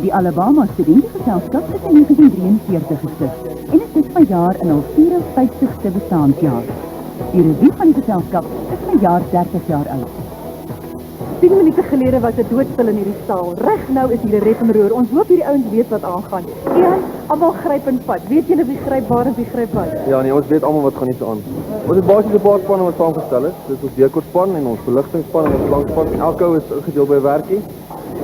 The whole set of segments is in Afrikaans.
Die Alabama Studentengeselskap is in 1943 gestig en is dit vanjaar in hul 54ste bestaanjaar. Die revue van die geselskap is vanjaar 30 jaar oud. 10 minute gelede was dit doodstil in hierdie saal. Reg nou is hier 'n rep en roer. Ons hoop hierdie ouens weet wat aangaan. Ian, almal gryp en vat. Weet julle wie gryp waar en wie gryp wat? Ja nee, ons weet almal wat gaan nie so aan. Ons het basies 'n paar spanne wat saamgestel is. Dit is ons deurkortspan en ons beligtingspan en ons flankspan. Elke ou is ingedeel by 'n werkie.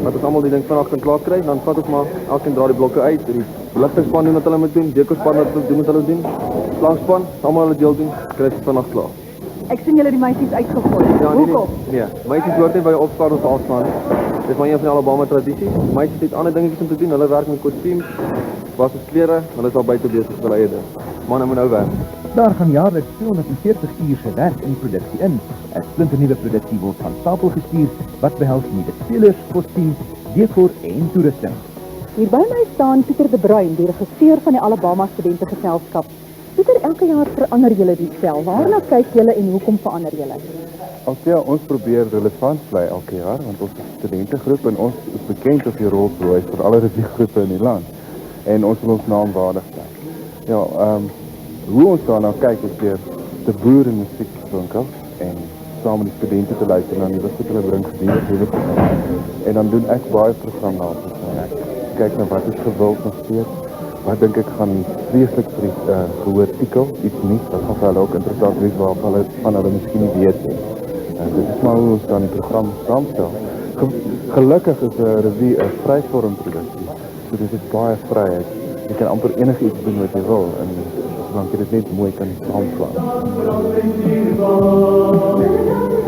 Wat ons almal die ding vanoggend klaar kry, dan vat ons maar elkeen dra die blokke uit. Die beligtingspan doen wat hulle moet doen, deurkortspan wat doen wat hulle doen. Flankspan, almal hulle deel doen, kry dit vanoggend klaar. Ek sien julle die meisies uitgegooi. Ja, Hoekom? Nee, meisies hoort nie by opstaan of afstaan nie. Dit is maar een van die Alabama tradisies. Meisies het ander dingetjies om te doen. Hulle werk met kostuums, was ons klere, hulle is al buite besig met hulle eie ding. Manne moet nou werk. Daar gaan jaarliks 240 uur se werk in die produksie in. 'n Splinternuwe produksie word van stapel gestuur wat behels nuwe spelers, kostuums, dekor en toerusting. Hier by my staan Pieter de Bruin, die regisseur van die Alabama Studentengeselskap. Pieter, elke jaar verander julle die stel. Waarna kyk julle en hoekom verander julle? Ja, ons probeer relevant bly elke jaar, want ons is 'n studentegroep en ons is bekend as die Rolls-Royce vir alle reviegroepe in die land. En ons wil ons naam waardig bly. Ja, hoe ons daarna kyk is deur te boer in musiekwinkels en saam met die studente te luister na nuwe goed hulle bring gedurende hulle program. En dan doen ek baie programnasies en ek kyk na wat is gewild nog steeds. Wat dink ek gaan vreeslik gehoor artikel, iets nie, wat gaan vir hulle ook interessant wees waarvan hulle miskien nie weet nie. Dit is maar hoe ons dan die program saamstel. Gelukkig is 'n revue 'n vryvorm produksie. So dit is baie vryheid. Jy kan amper enigiets doen wat jy wil en solank jy dit net mooi kan saamvat.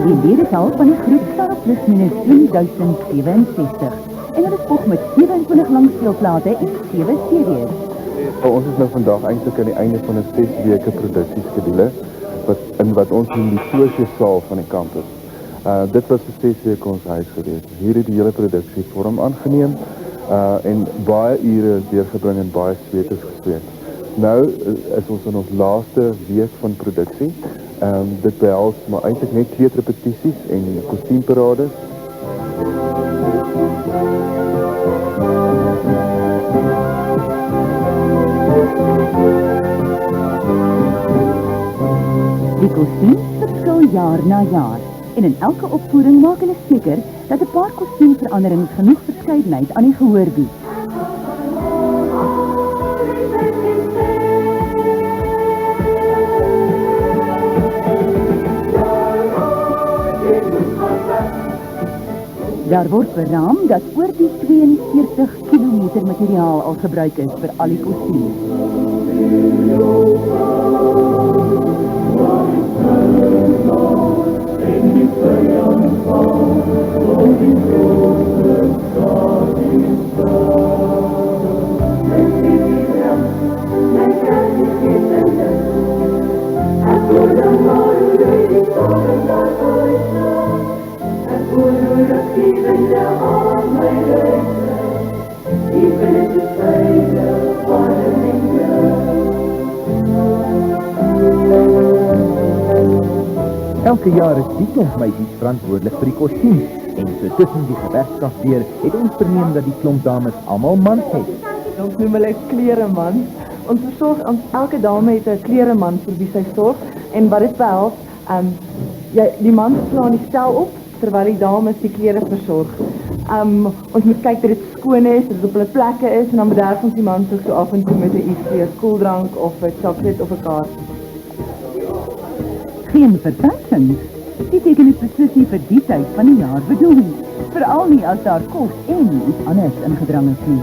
Die ledental van die groep staan op plus minus 2067 en hulle volg met 27 langspeelplate en 7 CD's. Ons is nou vandag eintlik aan die einde van 'n 6 weke produksieskedule wat ons in die Sosiesaal van die kampus. Dit was vir 6 weke ons huis gewees. Hier het die hele produksie vorm aangeneem en baie ure deurgebring en baie sweet is gesweet. Nou is ons in ons laaste week van produksie. Dit behels maar eintlik net 2 repetisies en kostuumparades. Die kostuums verskil jaar na jaar en in elke opvoering maak hulle seker dat 'n paar kostuumveranderings genoeg verskeidenheid aan die gehoor bied. Daar word beraam dat oor die 42 kilometer materiaal al gebruik is vir al die kostuums. Elke jaar is die klomp meisies verantwoordelik vir die kostuums en so tussen die gewerkskap deur het ons verneem dat die klomp dames almal mans het. Ons noem hulle klereman. Ons versorg elke dame het 'n klereman vir wie sy sorg en wat dit behels, die man slaan die stel op terwyl die dames die klere versorg. Ons moet kyk dat dit skoon is, dat dit op hulle plekke is en dan bederf ons die man so af en toe met 'n ietsie, 'n koeldrank of 'n chocolate of 'n kaart. Geen verrassings. Die teken is beslis nie vir die tyd van die jaar bedoel nie. Veral nie as daar kos en iets anders ingedrang is nie.